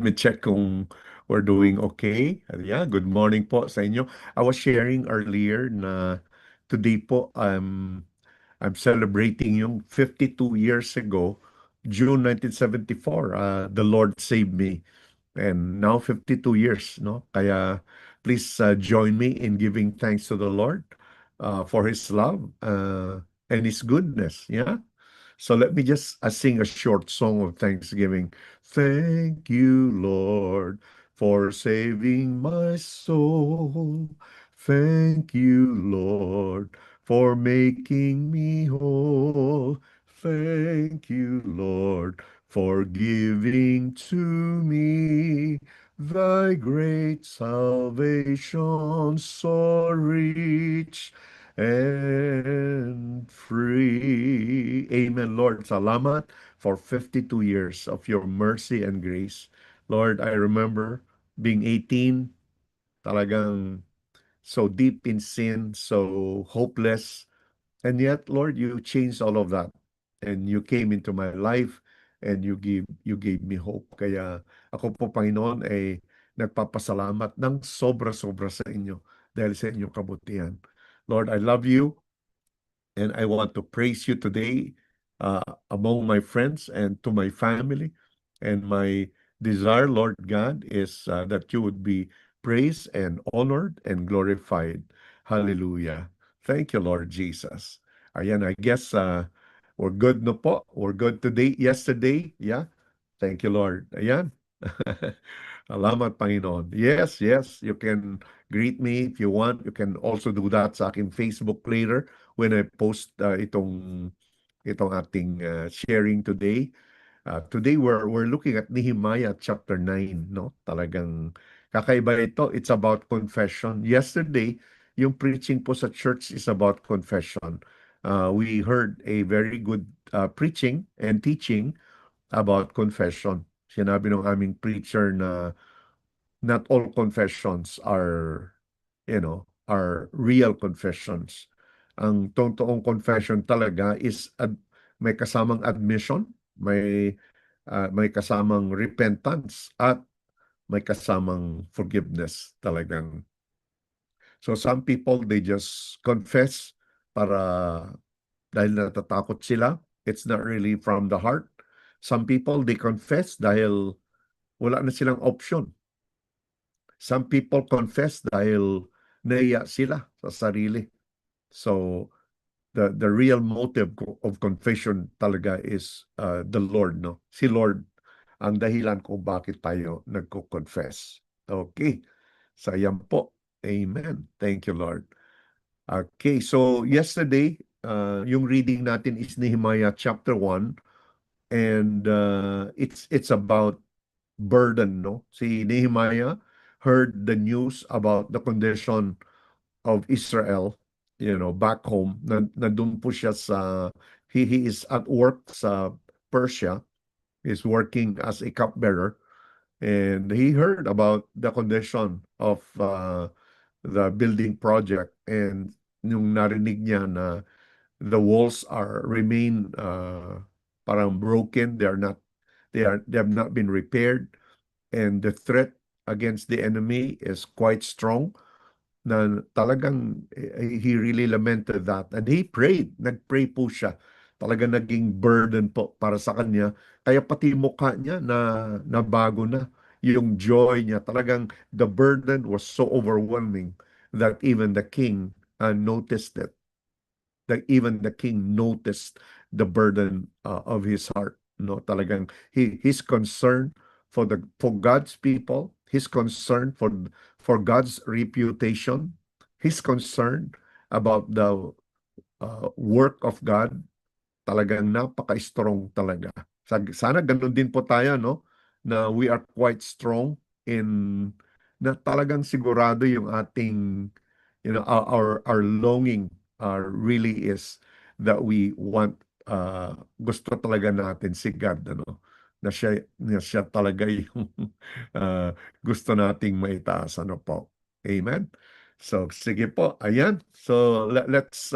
me check kung we're doing okay. Yeah, good morning po sa inyo. I was sharing earlier na today po I'm celebrating yung 52 years ago, June 1974, the Lord saved me. And now 52 years, no? Kaya please join me in giving thanks to the Lord for his love and his goodness, yeah? So let me just sing a short song of thanksgiving. Thank you, Lord, for saving my soul. Thank you, Lord, for making me whole. Thank you, Lord, for giving to me thy great salvation so rich and free. Amen, Lord. Salamat for 52 years of your mercy and grace. Lord, I remember being 18, talagang so deep in sin, so hopeless. And yet, Lord, you changed all of that. And you came into my life and you gave me hope. Kaya ako po, Panginoon, ay nagpapasalamat ng sobra-sobra sa inyo dahil sa inyong kabutihan. Lord, I love you. And I want to praise you today among my friends and to my family. And my desire, Lord God, is that you would be praised and honored and glorified. Hallelujah. Thank you, Lord Jesus. Ayan, I guess we're good no po. We're good today, yesterday. Yeah. Thank you, Lord. Ayan. Salamat, Panginoon. Yes, yes, you can greet me if you want. You can also do that sa aking Facebook later when I post itong ating sharing today. Today we're looking at Nehemiah chapter 9, no? Talagang kakaiba ito. It's about confession. Yesterday, yung preaching po sa church is about confession. We heard a very good preaching and teaching about confession. Sinabi ng aming preacher na not all confessions are real confessions. Ang totoong confession talaga is may kasamang admission, may kasamang repentance at may kasamang forgiveness talagang. So some people they just confess para dahil natatakot sila. It's not really from the heart. Some people they confess dahil wala na silang option. Some people confess dahil nahiya sila sa sarili. So the real motive of confession talaga is the Lord, no? Si Lord ang dahilan kung bakit tayo nagko-confess. Okay. So yan po. Amen. Thank you, Lord. Okay, so yesterday, yung reading natin is Nehemiah chapter 1 and it's about burden, no? Si Nehemiah heard the news about the condition of Israel, back home. Nandun po siya he is at work sa Persia. He's working as a cupbearer. And he heard about the condition of the building project. And nung narinig niya na the walls remain parang broken, they have not been repaired, and the threat against the enemy is quite strong, na talagang he really lamented that. And he prayed. Nagpray po siya. Talagang naging burden po para sa kanya. Kaya pati mukha niya na bago na. Yung joy niya. Talagang the burden was so overwhelming that even the king noticed it. That even the king noticed the burden of his heart. No, talagang he's concerned for God's people. He's concerned for God's reputation. He's concerned about the work of God. Talagang napaka-strong talaga. Sana ganun din po tayo, no? Na we are quite strong in na talagang sigurado yung ating our longing really is that we want gusto talaga natin si God, ano, na siya talaga yung gusto nating maitaas, ano po. Amen. So sige po, ayan. So let's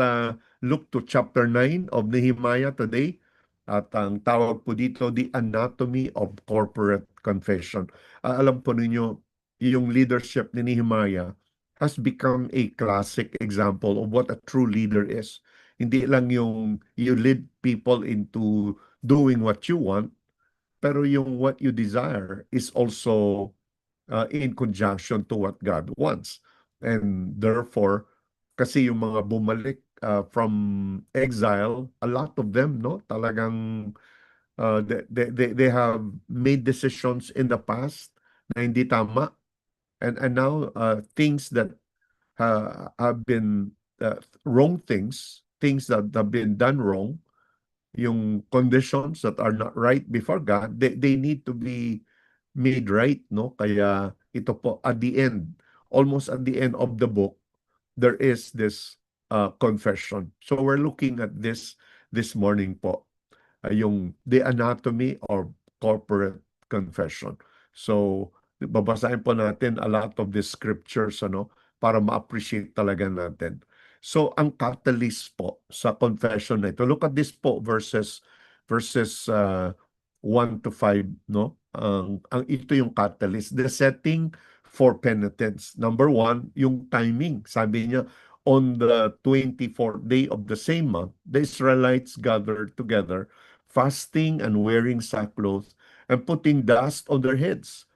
look to chapter 9 of Nehemiah today. At ang tawag po dito, the anatomy of corporate confession. Alam po ninyo, yung leadership ni Nehemiah has become a classic example of what a true leader is. Hindi lang yung you lead people into doing what you want, pero yung what you desire is also in conjunction to what God wants. And therefore, kasi yung mga bumalik from exile, a lot of them, no, talagang they have made decisions in the past na hindi tama. And now things that have been wrong things that have been done wrong, yung conditions that are not right before God, they need to be made right, no? Kaya ito po, at the end, almost at the end of the book, there is this confession. So we're looking at this morning po, yung the anatomy of corporate confession. So babasahin po natin a lot of the scriptures, ano, para ma-appreciate talaga natin. So ang catalyst po sa confession na ito, look at this po, verses 1 to 5, no? Ang ito yung catalyst, the setting for penitence. Number one, yung timing. Sabi niya, on the 24th day of the same month, the Israelites gathered together, fasting and wearing sackcloth, and putting dust on their heads.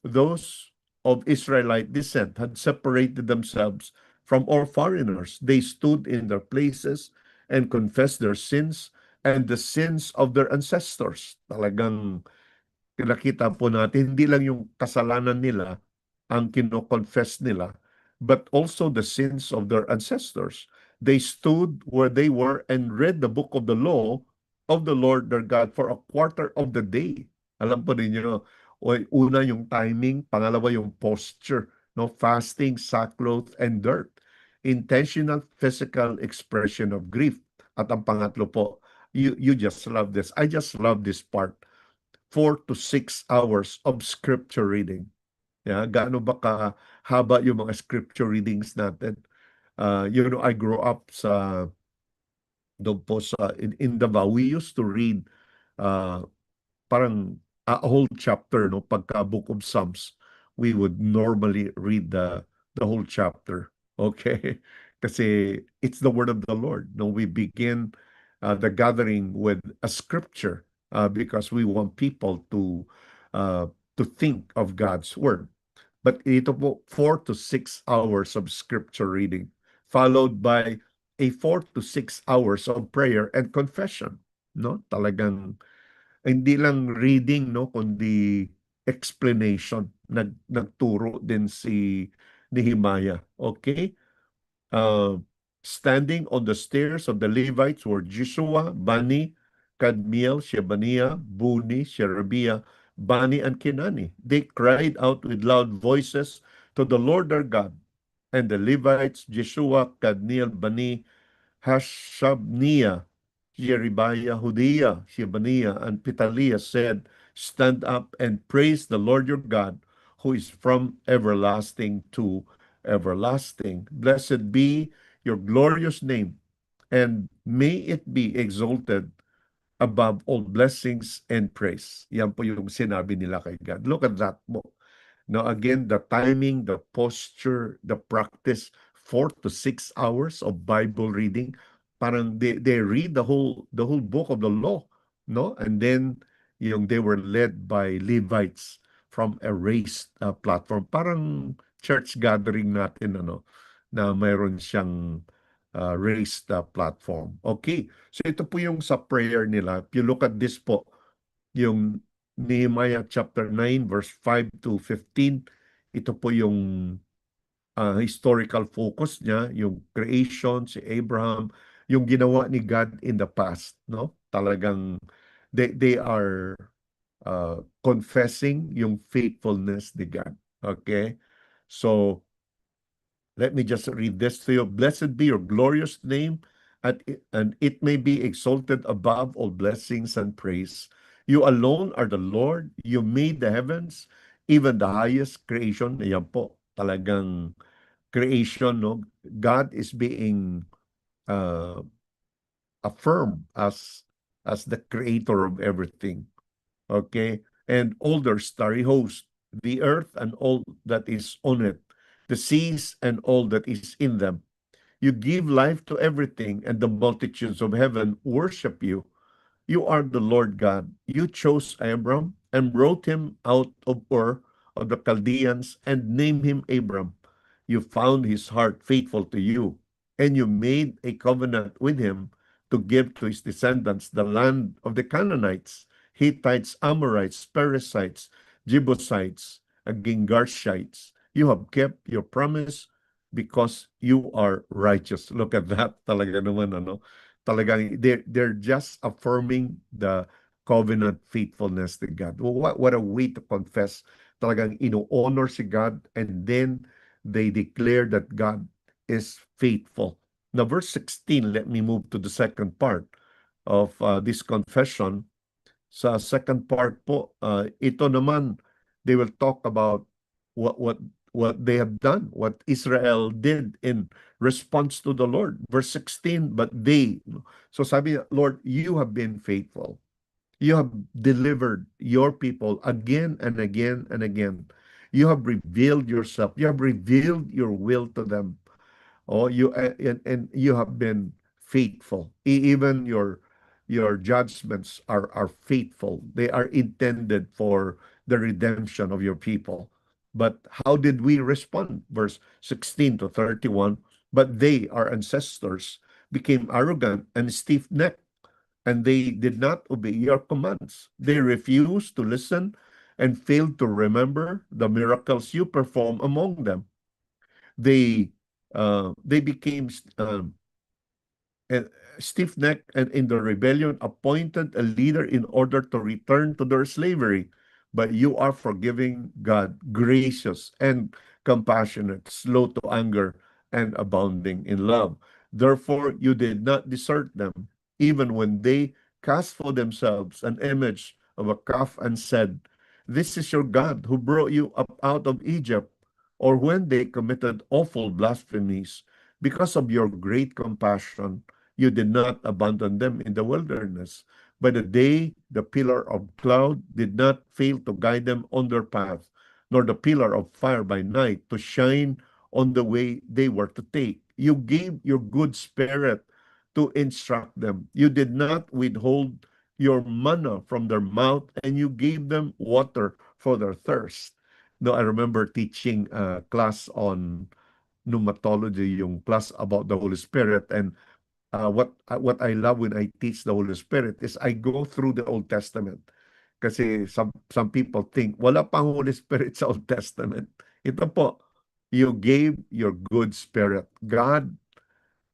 Those of Israelite descent had separated themselves from all foreigners. They stood in their places and confessed their sins and the sins of their ancestors. Talagang nakita po natin, hindi lang yung kasalanan nila ang kino-confess nila, but also the sins of their ancestors. They stood where they were and read the book of the law of the Lord their God for a quarter of the day. Alam po ninyo, una yung timing, pangalawa yung posture, no, fasting, sackcloth, and dirt. Intentional physical expression of grief. At ang pangatlo po, you just love this. I just love this part. 4 to 6 hours of scripture reading. Yeah, gaano ba kahaba yung mga scripture readings natin? I grew up doon po in Davao. We used to read uh, parang a whole chapter, no? Pagka Book of Psalms, we would normally read the whole chapter. Okay? Kasi it's the word of the Lord. No, we begin the gathering with a scripture because we want people uh, to think of God's word. But ito po, 4 to 6 hours of scripture reading, followed by a 4 to 6 hours of prayer and confession. No? Talagang hindi lang reading, no, kundi explanation. Nagturo din si Nehemiah. Okay? Uh, Standing on the stairs of the Levites were Joshua, Bani, Kadmiel, Shebaniah, Buni, Sherebiah, Bani, and Kenani. They cried out with loud voices to the Lord their God. And the Levites, Joshua, Kadmiel, Bani, Hashabniah, Jeribiah, Hodiah, Shebaniah, and Pitaliah said, stand up and praise the Lord your God, who is from everlasting to everlasting. Blessed be your glorious name, and may it be exalted above all blessings and praise. Yan po yung sinabi nila kay God. Look at that po. Now again, the timing, the posture, the practice, 4 to 6 hours of Bible reading. Parang they read the whole book of the law, no? And then they were led by Levites from a raised platform. Parang church gathering natin, ano, na mayroon siyang raised platform. Okay. So ito po yung sa prayer nila. If you look at this po, yung Nehemiah chapter 9 verse 5 to 15, ito po yung historical focus niya, yung creation, si Abraham, yung ginawa ni God in the past, no? Talagang they are confessing yung faithfulness ni God. Okay? So, let me just read this to you. Blessed be your glorious name, and it may be exalted above all blessings and praise. You alone are the Lord. You made the heavens, even the highest creation. Ayan po, talagang creation, no? God is being uh, affirmed as as the creator of everything. Okay? And all their starry host, the earth and all that is on it, the seas and all that is in them. You give life to everything, and the multitudes of heaven worship you. You are the Lord God. You chose Abram and brought him out of Ur of the Chaldeans and named him Abram. You found his heart faithful to you, and you made a covenant with him to give to his descendants the land of the Canaanites, Hittites, Amorites, Perizzites, Jebusites, and Girgashites. You have kept your promise because you are righteous. Look at that. Talaga naman, ano? Talagang they're just affirming the covenant faithfulness to God. What a way to confess. Talagang ino-honor si God, and then they declare that God is faithful. Now, verse 16, let me move to the second part of this confession. Sa second part po, ito naman, they will talk about what what what they have done, what Israel did in response to the Lord. Verse 16, but they, so sabi niya, Lord, you have been faithful. You have delivered your people again and again and again. You have revealed yourself. You have revealed your will to them. Oh, and you have been faithful. Even your judgments are faithful. They are intended for the redemption of your people. But how did we respond? Verse 16 to 31. But they, our ancestors, became arrogant and stiff-necked, and they did not obey your commands. They refused to listen and failed to remember the miracles you perform among them. They they became and stiff-necked, and in the rebellion appointed a leader in order to return to their slavery. But you are forgiving God, gracious and compassionate, slow to anger, and abounding in love. Therefore, you did not desert them, even when they cast for themselves an image of a calf and said, "This is your God who brought you up out of Egypt," or when they committed awful blasphemies. Because of your great compassion, you did not abandon them in the wilderness. By the day, the pillar of cloud did not fail to guide them on their path, nor the pillar of fire by night to shine on the way they were to take. You gave your good spirit to instruct them. You did not withhold your manna from their mouth, and you gave them water for their thirst. No, I remember teaching a class on pneumatology, yung class about the Holy Spirit, and what I love when I teach the Holy Spirit is I go through the Old Testament. Kasi some people think wala pang Holy Spirit sa Old Testament. Ito po, you gave your good spirit. God,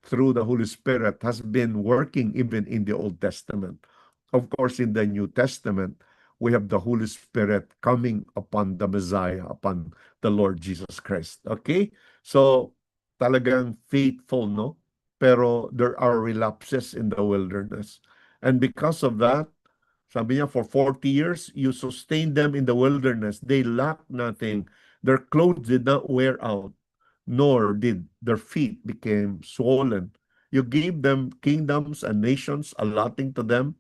through the Holy Spirit, has been working even in the Old Testament. Of course, in the New Testament, we have the Holy Spirit coming upon the Messiah, upon the Lord Jesus Christ. Okay? So, talagang faithful, no? Pero there are relapses in the wilderness. And because of that, sabi niya, for 40 years, you sustained them in the wilderness. They lacked nothing. Their clothes did not wear out, nor did their feet become swollen. You gave them kingdoms and nations, allotting to them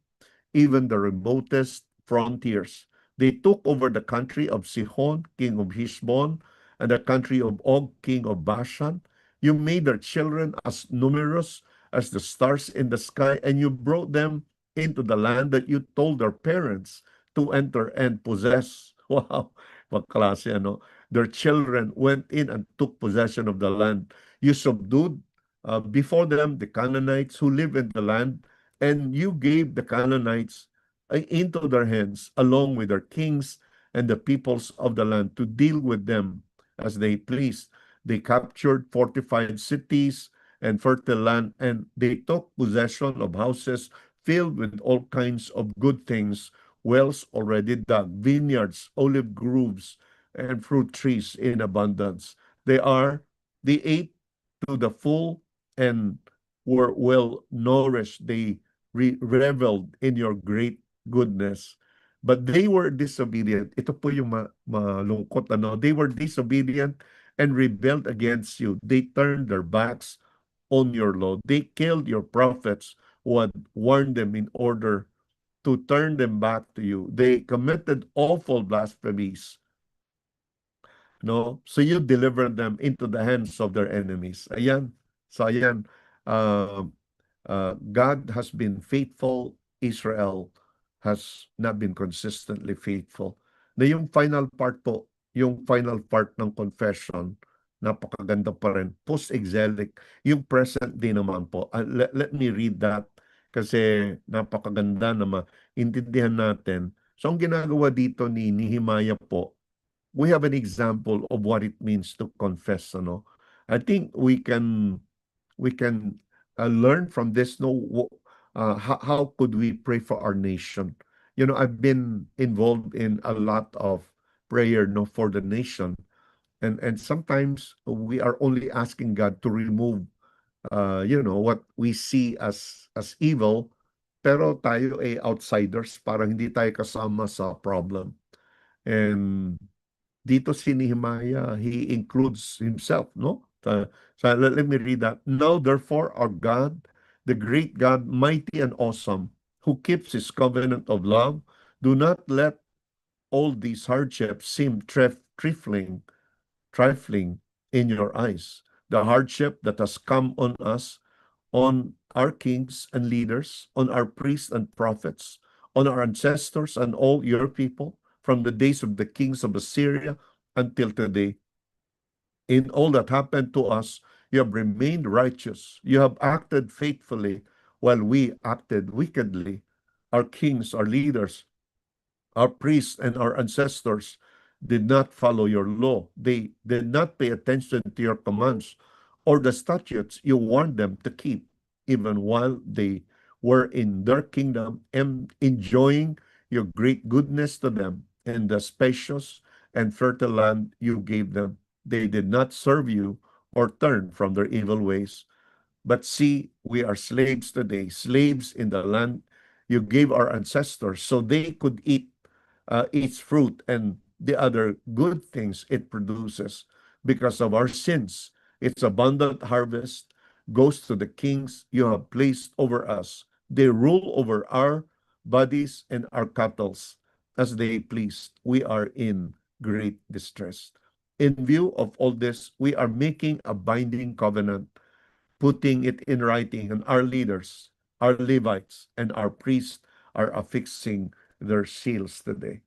even the remotest frontiers. They took over the country of Sihon, king of Heshbon, and the country of Og, king of Bashan. You made their children as numerous as the stars in the sky, and you brought them into the land that you told their parents to enter and possess. Wow, klase, ano? Their children went in and took possession of the land. You subdued before them the Canaanites who live in the land, and you gave the Canaanites into their hands, along with their kings and the peoples of the land, to deal with them as they pleased. They captured fortified cities and fertile land, and they took possession of houses filled with all kinds of good things, wells already dug, vineyards, olive groves, and fruit trees in abundance. They ate to the full and were well nourished. They reveled in your great goodness. But they were disobedient. Ito po yung malungkot. Ano? They were disobedient and rebelled against you. They turned their backs on your law. They killed your prophets who had warned them in order to turn them back to you. They committed awful blasphemies, no? So you delivered them into the hands of their enemies. Ayan. So ayan, uh, God has been faithful. Israel has not been consistently faithful. Na yung final part ng confession, napakaganda pa rin. Post-exilic, yung present day naman po. Let me read that kasi napakaganda na maintindihan natin. So ang ginagawa dito ni Nehemiah po, we have an example of what it means to confess, ano. I think we can learn from this. No, how could we pray for our nation? I've been involved in a lot of prayer, no, for the nation, and sometimes we are only asking God to remove, what we see as evil, pero tayo ay outsiders, para hindi tayo kasama sa problem. And dito si Nehemiah, he includes himself, no? So let me read that. Now, therefore, our God, the great God, mighty and awesome, who keeps his covenant of love, do not let all these hardships seem trifling in your eyes. The hardship that has come on us, on our kings and leaders, on our priests and prophets, on our ancestors and all your people, from the days of the kings of Assyria until today. In all that happened to us, you have remained righteous. You have acted faithfully while we acted wickedly. Our kings, our leaders, our priests, and our ancestors did not follow your law. They did not pay attention to your commands or the statutes you warned them to keep, even while they were in their kingdom and enjoying your great goodness to them and the spacious and fertile land you gave them. They did not serve you or turn from their evil ways. But see, we are slaves today, slaves in the land you gave our ancestors so they could eat its fruit and the other good things it produces. Because of our sins, its abundant harvest goes to the kings you have placed over us. They rule over our bodies and our cattle as they please. We are in great distress. In view of all this, we are making a binding covenant, putting it in writing, and our leaders, our Levites, and our priests are affixing their seals today.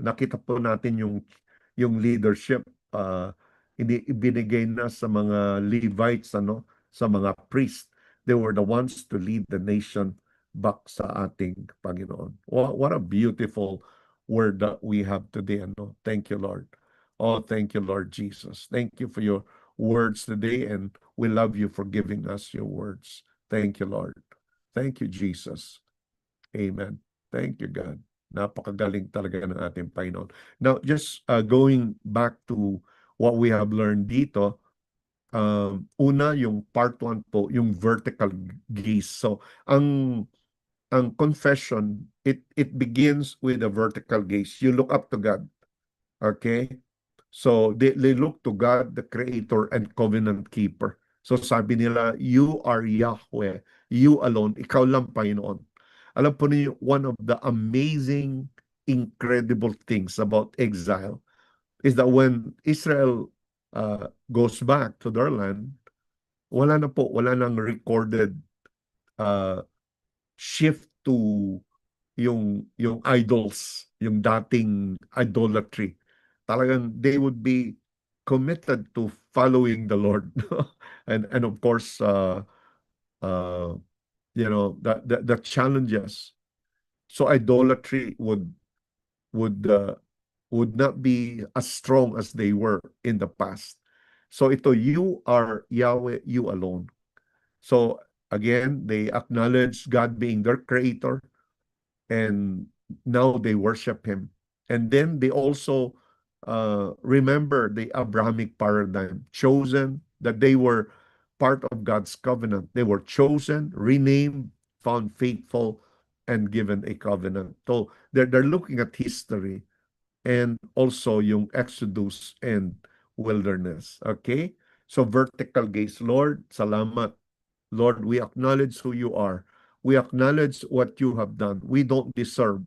Nakita po natin yung leadership, binigay na sa mga Levites, ano, sa mga priests. They were the ones to lead the nation back sa ating Panginoon. What a beautiful word that we have today, ano. Thank you, Lord. Oh, thank you, Lord Jesus. Thank you for your words today, and we love you for giving us your words. Thank you, Lord. Thank you, Jesus. Amen. Thank you, God. Napakagaling talaga ng ating Panginoon. Now, just going back to what we have learned dito, una, yung part 1 po, yung vertical gaze. So, ang confession, it begins with a vertical gaze. You look up to God. Okay? So, they look to God, the Creator and Covenant Keeper. So, sabi nila, you are Yahweh. You alone. Ikaw lang, Panginoon. Alam po niyo, one of the amazing, incredible things about exile is that when Israel goes back to their land, wala nang recorded uh, shift to yung idols, yung dating idolatry. Talagang they would be committed to following the Lord. And of course, uh, the challenges. So idolatry would not be as strong as they were in the past. So ito, you are Yahweh, you alone. So again, they acknowledge God being their creator, and now they worship him. And then they also remember the Abrahamic paradigm, chosen, that they were part of God's covenant. They were chosen, renamed, found faithful, and given a covenant. So they're looking at history and also yung Exodus and wilderness. Okay? So vertical gaze, Lord, salamat. Lord, we acknowledge who you are. We acknowledge what you have done. We don't deserve,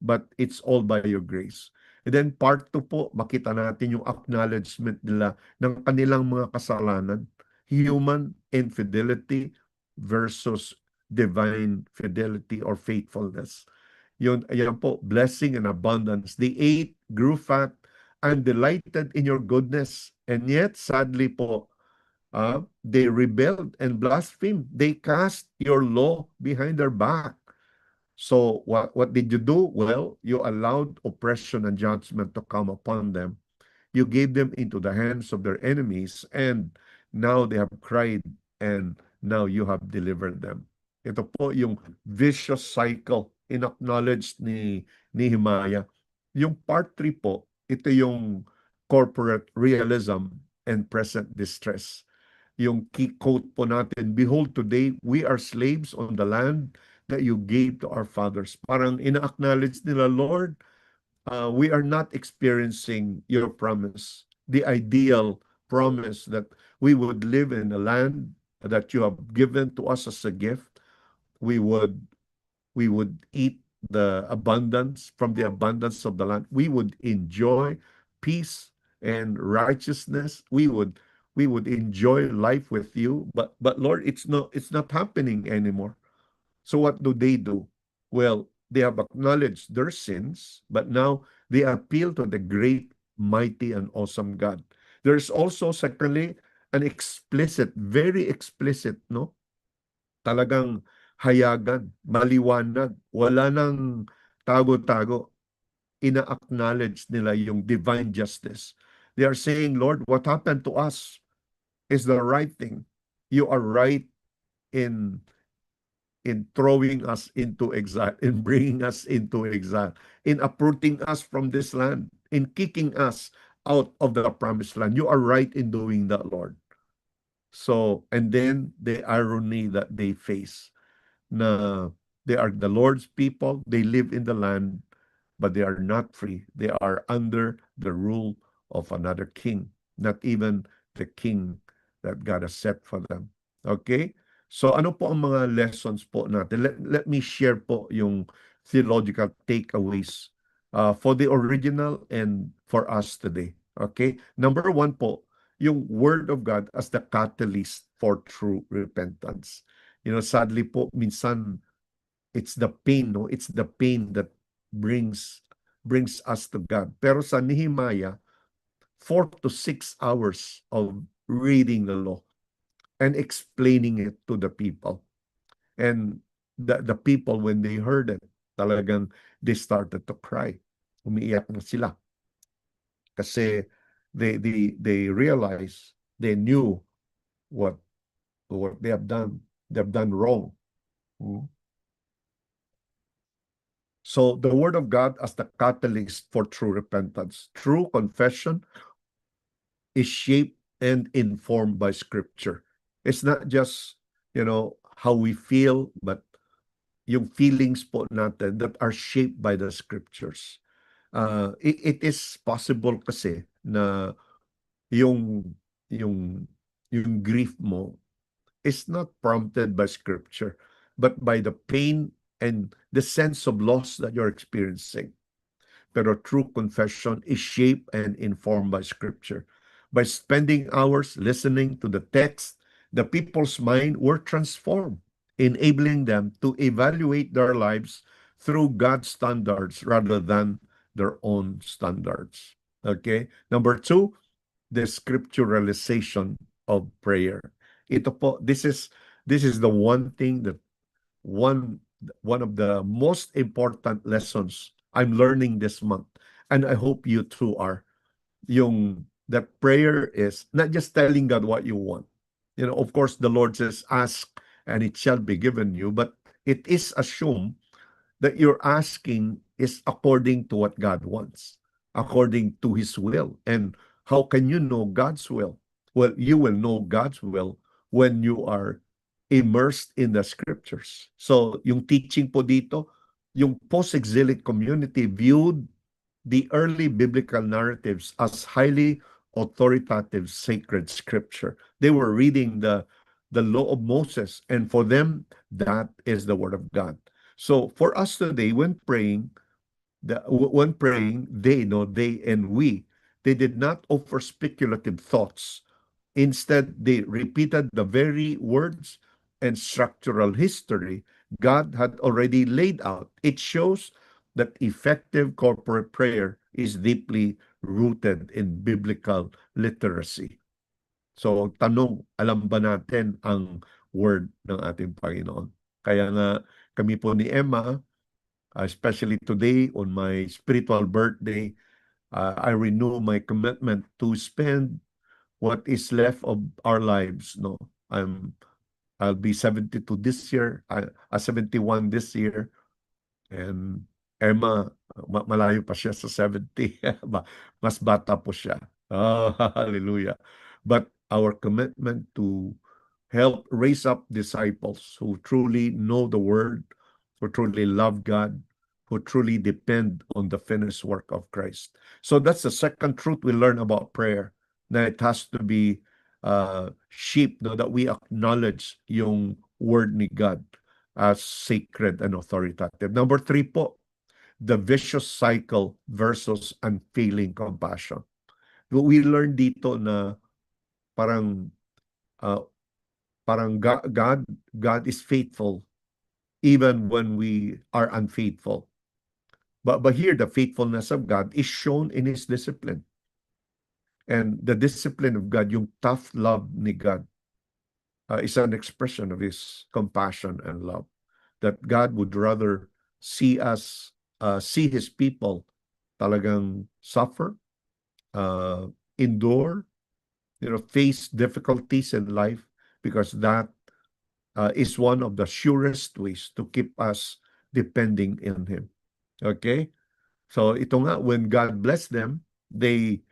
but it's all by your grace. And then part 2 po, makita natin yung acknowledgement nila ng kanilang mga kasalanan. Human infidelity versus divine fidelity or faithfulness. Yan po, blessing and abundance. They ate, grew fat, and delighted in your goodness. And yet, sadly po, they rebelled and blasphemed. They cast your law behind their back. So what did you do? Well, you allowed oppression and judgment to come upon them. You gave them into the hands of their enemies, and now they have cried, and now you have delivered them. Ito po yung vicious cycle in-acknowledge ni Nehemiah. Yung part 3 po, ito yung corporate realism and present distress. Yung key quote po natin, "Behold, today we are slaves on the land that you gave to our fathers." Parang ina-acknowledge nila, Lord, we are not experiencing your promise, the ideal promise that we would live in a land that you have given to us as a gift. We would eat the abundance from the abundance of the land. We would enjoy peace and righteousness. We would enjoy life with you. But Lord, it's not happening anymore. So what do? Well, they have acknowledged their sins, but now they appeal to the great, mighty, and awesome God. There's also, secondly, an explicit, very explicit, no? Talagang hayagan, maliwanag, wala nang tago-tago. Ina-acknowledge nila yung divine justice. They are saying, Lord, what happened to us is the right thing. You are right in throwing us into exile, in bringing us into exile, in uprooting us from this land, in kicking us out of the promised land. You are right in doing that, Lord. So, and then the irony that they face, na they are the Lord's people, they live in the land, but they are not free. They are under the rule of another king, not even the king that God has set for them. Okay? So ano po ang mga lessons po natin? Let me share po yung theological takeaways for the original and for us today. Okay? Number 1 po, yung Word of God as the catalyst for true repentance. Sadly po, minsan it's the pain, no? It's the pain that brings us to God. Pero sa Nehemiah, 4 to 6 hours of reading the law and explaining it to the people. And the people, when they heard it, talagang they started to cry. Umiiyak na sila. Kasi they realized, they knew what they have done. They have done wrong. So the Word of God as the catalyst for true repentance. True confession is shaped and informed by Scripture. It's not just, how we feel, but yung feelings po natin that are shaped by the Scriptures. It is possible kasi na yung grief mo is not prompted by Scripture, but by the pain and the sense of loss that you're experiencing. Pero true confession is shaped and informed by Scripture. By spending hours listening to the text, the people's mind were transformed, enabling them to evaluate their lives through God's standards rather than their own standards. Okay? Number 2, the scripturalization of prayer. Ito po, this is the one thing that one of the most important lessons I'm learning this month, and I hope you too are. That prayer is not just telling God what you want. Of course, the Lord says, "Ask and it shall be given you," but it is assumed that your asking is according to what God wants, according to His will. And how can you know God's will? Well, you will know God's will when you are immersed in the Scriptures. So, yung teaching po dito, yung post-exilic community viewed the early biblical narratives as highly authoritative sacred scripture. They were reading the the law of Moses, and for them, that is the word of God. So for us today, when praying, they and they did not offer speculative thoughts. Instead, they repeated the very words and structural history God had already laid out. It shows that effective corporate prayer is deeply rooted in biblical literacy. So, tanong, alam ba natin ang word ng ating Panginoon? Kaya nga, kami po ni Emma, especially today on my spiritual birthday, I renew my commitment to spend what is left of our lives. No, I'll be 72 this year, 71 this year, and Emma, malayo pa siya sa 70. Mas bata po siya. Oh, hallelujah. But our commitment to help raise up disciples who truly know the word, who truly love God, who truly depend on the finished work of Christ. So that's the second truth we learn about prayer, na it has to be sheep, no, that we acknowledge yung word ni God as sacred and authoritative. Number 3 po, the vicious cycle versus unfailing compassion. We learn dito na parang uh, God is faithful even when we are unfaithful. But here, the faithfulness of God is shown in His discipline. And the discipline of God, yung tough love ni God, is an expression of His compassion and love. That God would rather see us, see His people talagang suffer, endure, face difficulties in life, because that is one of the surest ways to keep us depending in Him. Okay? So ito nga, when God blessed them, they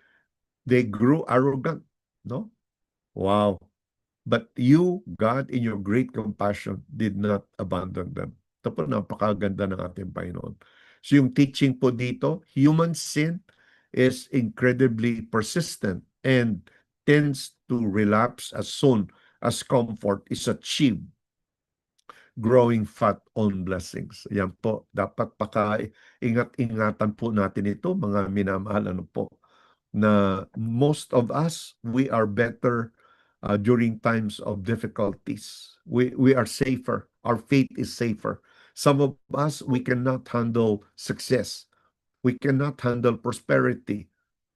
grew arrogant. No? Wow. But you, God, in your great compassion, did not abandon them. Ito po, napakaganda ng ating Panginoon. So yung teaching po dito, human sin is incredibly persistent and tends to relapse as soon as comfort is achieved, growing fat on blessings. Yan po, dapat ingat-ingatan po natin ito, mga minamahal, po, na most of us, we are better during times of difficulties. We are safer. Our faith is safer. Some of us, we cannot handle success. We cannot handle prosperity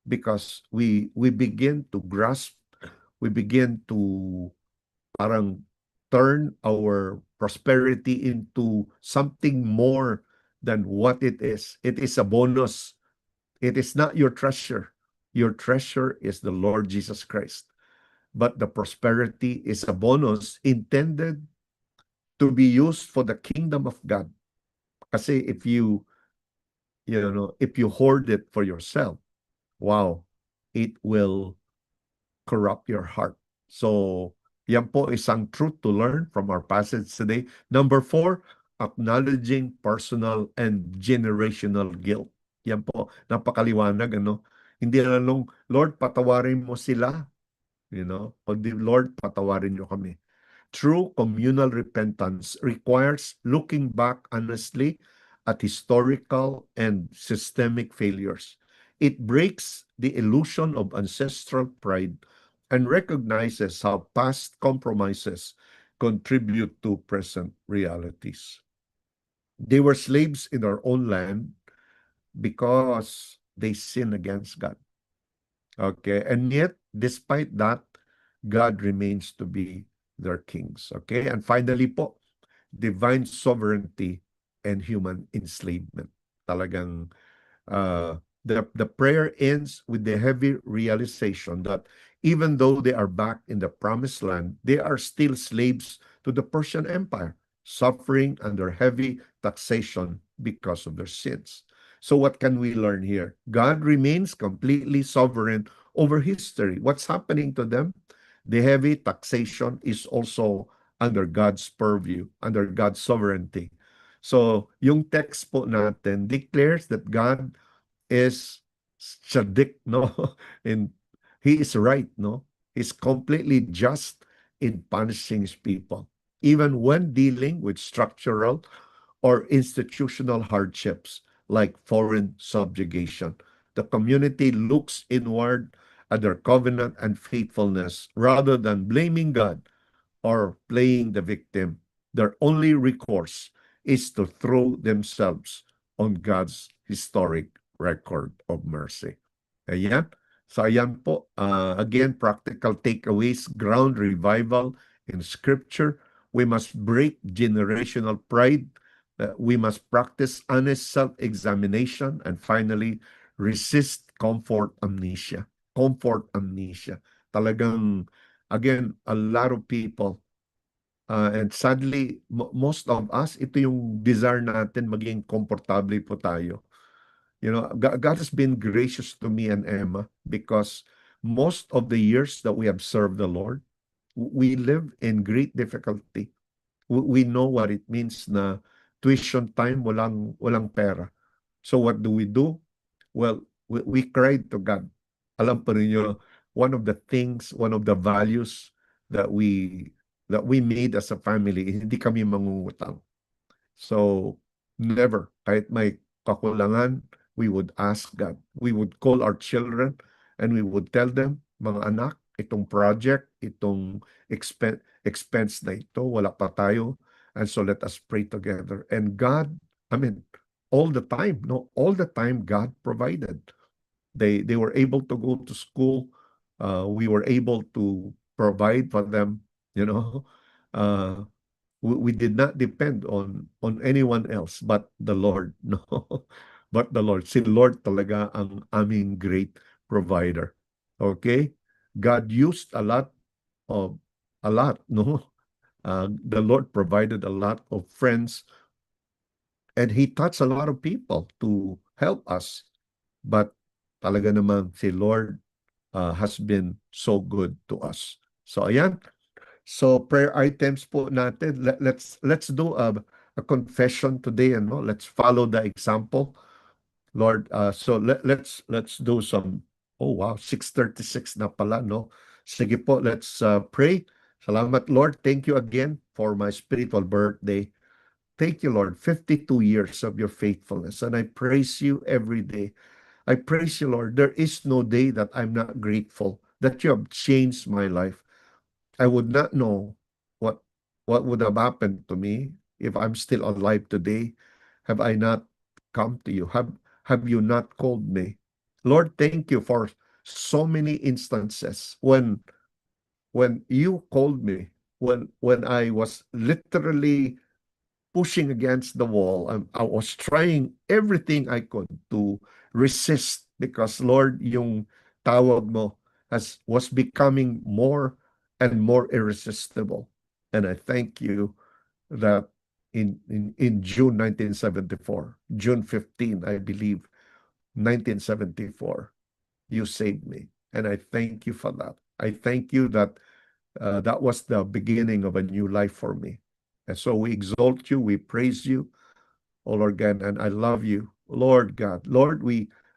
because we begin to grasp, we begin to parang turn our prosperity into something more than what it is. It is a bonus. It is not your treasure. Your treasure is the Lord Jesus Christ. But the prosperity is a bonus intended to be used for the kingdom of God. Kasi if you hoard it for yourself, wow, it will corrupt your heart. So, yan po isang truth to learn from our passage today. Number 4, acknowledging personal and generational guilt. Yan po, napakaliwanag, Hindi na lang, Lord, patawarin mo sila. Kundi, Lord, patawarin niyo kami. True communal repentance requires looking back honestly at historical and systemic failures. It breaks the illusion of ancestral pride and recognizes how past compromises contribute to present realities. They were slaves in their own land because they sinned against God. Okay, and yet, despite that, God remains to be their kings. Okay, and finally po, divine sovereignty and human enslavement. Talagang the prayer ends with the heavy realization that even though they are back in the promised land, they are still slaves to the Persian Empire, suffering under heavy taxation because of their sins. So what can we learn here? God remains completely sovereign over history. What's happening to them? The heavy taxation is also under God's purview, under God's sovereignty. So, yung text po natin declares that God is tzaddik, no? And He is right, no? He's completely just in punishing his people, even when dealing with structural or institutional hardships like foreign subjugation. The community looks inward at their covenant and faithfulness rather than blaming God or playing the victim. Their only recourse is to throw themselves on God's historic record of mercy. Ayan. So ayan po, again, practical takeaways, ground revival in Scripture. We must break generational pride. We must practice honest self-examination. And finally, resist comfort amnesia. Comfort amnesia. Talagang, again, a lot of people, and sadly, most of us, ito yung desire natin, maging komportable po tayo. You know, God has been gracious to me and Emma because most of the years that we have served the Lord, we live in great difficulty. We know what it means na tuition time, walang pera. So what do? Well, we cried to God. Alam pa ninyo, one of the values that we made as a family, hindi kami mangungutang. So, never, kahit may kakulangan, we would ask God. We would call our children and we would tell them, mga anak, itong project, itong expense na ito, wala pa tayo. And so let us pray together. And God, all the time, no, all the time God provided. They were able to go to school. We were able to provide for them, you know. Uh, we did not depend on anyone else but the Lord, no. But the Lord. Si Lord talaga ang aming great provider. Okay? God used a lot, no. The Lord provided a lot of friends and he touched a lot of people to help us. But talaga naman si Lord has been so good to us. So ayan. So prayer items po natin. Let's do a confession today, and no, let's follow the example. Lord, so let's do some. Oh wow, 6:36 na pala, no. Sige po, let's pray. Salamat Lord. Thank you again for my spiritual birthday. Thank you Lord, 52 years of your faithfulness, and I praise you every day. I praise you Lord. There is no day that I'm not grateful that you have changed my life. I would not know what what would have happened to me if I'm still alive today. Have I not come to you? Have you not called me? Lord, thank you for so many instances when you called me, when I was literally pushing against the wall. I was trying everything I could to resist because Lord, yung tawag mo was becoming more and more irresistible. And I thank you that in June 1974, June 15, I believe, 1974, you saved me. And I thank you for that. I thank you that that was the beginning of a new life for me. And so we exalt you, we praise you, oh Lord God, and I love you, Lord God. Lord,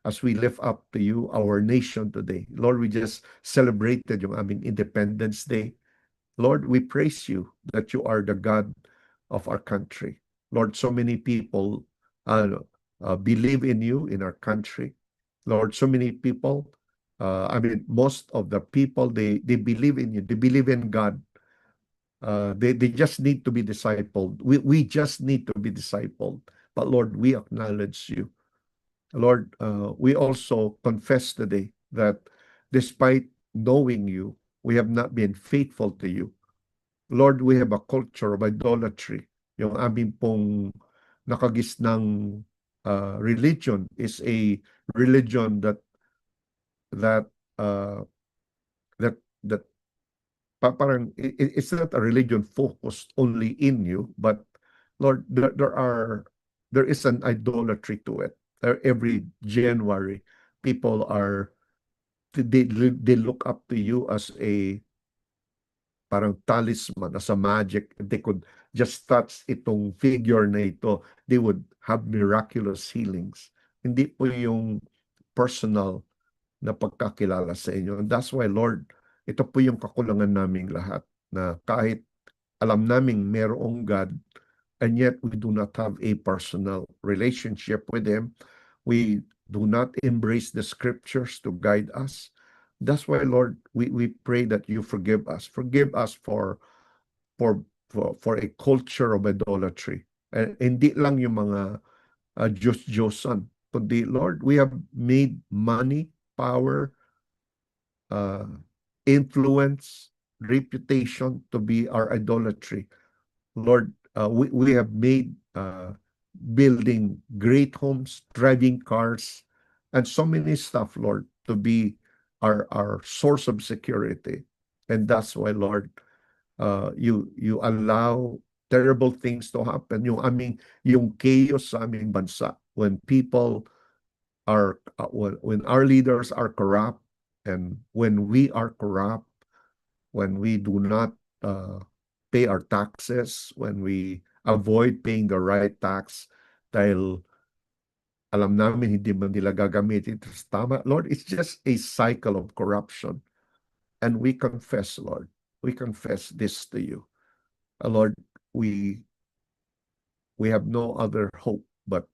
as we lift up to you our nation today, Lord, we just celebrated yung aming Independence Day. Lord, we praise you that you are the God of our country. Lord, so many people believe in you in our country. Lord, so many people, most of the people, they believe in you. They believe in God. They just need to be discipled. We just need to be discipled. But Lord, we acknowledge you. Lord, we also confess today that despite knowing you, we have not been faithful to you. Lord, we have a culture of idolatry. Yung aming pong nakagisnang religion is a religion that uh, that parang it's not a religion focused only in you, but Lord, there is an idolatry to it. Every January, people they look up to you as a parang talisman, as a magic. They could just touch itong figure na ito, they would have miraculous healings. Hindi po yung personal na pagkakilala sa inyo. And that's why, Lord, ito po yung kakulangan naming lahat. na kahit alam naming merong God, and yet we do not have a personal relationship with Him. We do not embrace the scriptures to guide us. That's why, Lord, we pray that you forgive us. Forgive us for for a culture of idolatry. Hindi lang yung mga Diyos-Diyosan, kundi, Lord, we have made money, power, uh, influence, reputation to be our idolatry. Lord, we have made building great homes, driving cars, and so many stuff, Lord, to be our source of security. And that's why, Lord, you allow terrible things to happen. Yung chaos sa aming bansa when people are when our leaders are corrupt, and when we are corrupt, when we do not uh, pay our taxes, when we avoid paying the right tax dahil alam namin hindi man nila gagamitin ito sa tama. Lord, it's just a cycle of corruption. And we confess, Lord, we confess this to you. Lord, we have no other hope but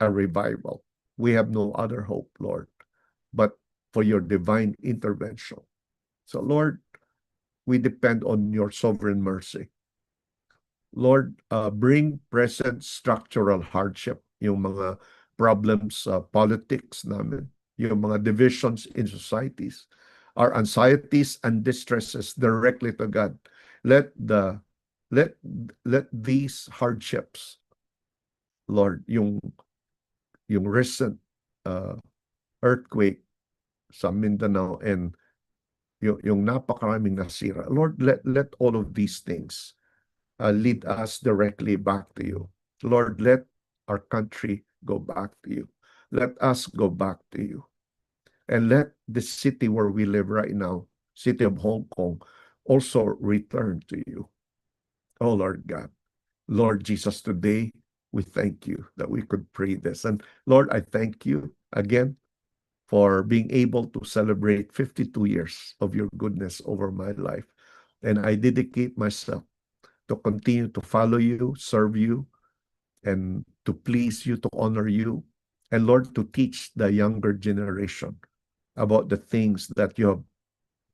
a revival. We have no other hope, Lord, but for your divine intervention. So, Lord, we depend on your sovereign mercy. Lord, bring present structural hardship, yung mga problems sa politics namin, yung mga divisions in societies, our anxieties and distresses directly to God. Let the let let these hardships, Lord, yung recent earthquake sa Mindanao and yung napakaraming nasira. Lord, let all of these things lead us directly back to you. Lord, let our country go back to you. Let us go back to you. And let the city where we live right now, city of Hong Kong, also return to you. Oh, Lord God. Lord Jesus, today we thank you that we could pray this. And Lord, I thank you again for being able to celebrate 52 years of your goodness over my life. And I dedicate myself to continue to follow you, serve you, and to please you, to honor you, and Lord, to teach the younger generation about the things that you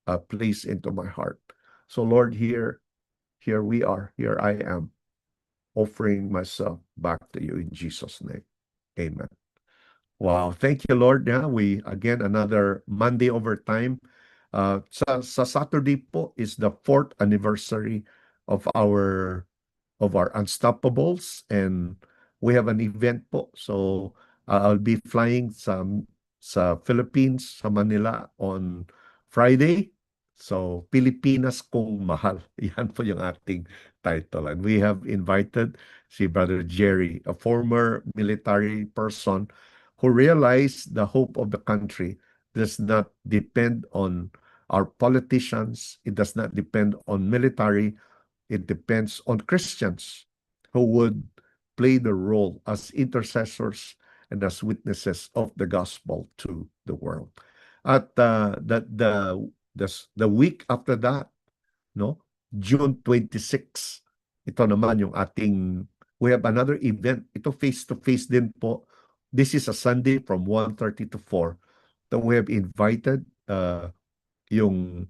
have placed into my heart. So Lord, here we are, here I am, offering myself back to you in Jesus' name. Amen. Wow, thank you, Lord. Yeah, we again another Monday overtime. Sa Saturday po is the 4th anniversary of our Unstoppables, and we have an event po. So I'll be flying sa Philippines, sa Manila on Friday. So Pilipinas kung mahal. Yan po yung ating title. And we have invited si Brother Jerry, a former military person who realized the hope of the country does not depend on our politicians. It does not depend on military. It depends on Christians who would play the role as intercessors and as witnesses of the gospel to the world. At the week after that, no, June 26, ito naman yung ating, we have another event. Ito face-to-face din po. This is a Sunday from 1:30 to 4. So we have invited yung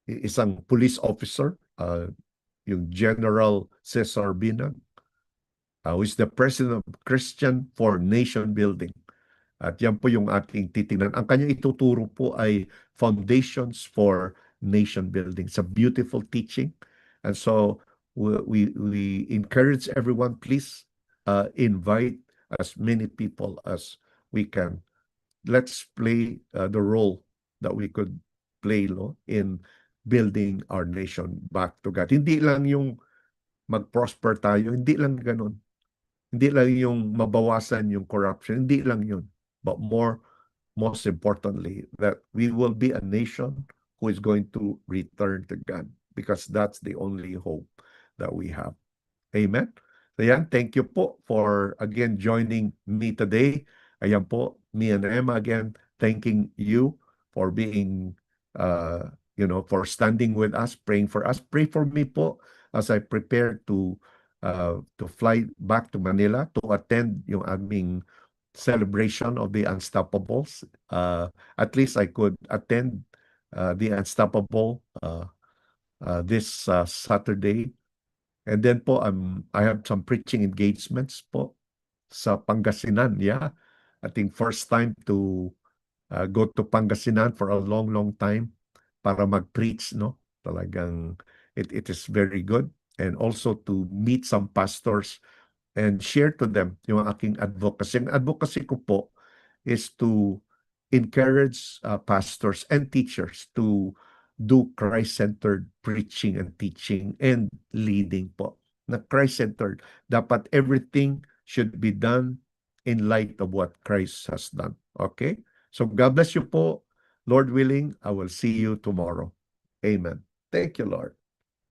isang police officer, yung General Cesar Binag, who is the president of Christian for Nation Building. At yan po yung ating titingnan. Ang kanyang ituturo po ay Foundations for Nation Building. It's a beautiful teaching. And so we encourage everyone, please invite as many people as we can. Let's play the role that we could play in building our nation back to God. Hindi lang yung mag-prosper tayo, hindi lang ganun. Hindi lang yung mabawasan yung corruption, hindi lang yun. But most importantly, that we will be a nation who is going to return to God, because that's the only hope that we have. Amen? So yan, thank you po for again joining me today. Ayan po, me and Emma again, thanking you for being for standing with us, praying for us. Pray for me po as I prepare to fly back to Manila to attend yung aming celebration of the Unstoppables. At least I could attend the Unstoppable this Saturday. And then po, I have some preaching engagements po sa Pangasinan. Yeah, I think first time to go to Pangasinan for a long, long time para mag-preach, no? Talagang it is very good. And also to meet some pastors and share to them yung aking advocacy. Ang advocacy ko po is to encourage pastors and teachers to do Christ-centered preaching and teaching and leading po. Na Christ-centered. Dapat everything should be done in light of what Christ has done. Okay? So God bless you po. Lord willing, I will see you tomorrow. Amen. Thank you, Lord.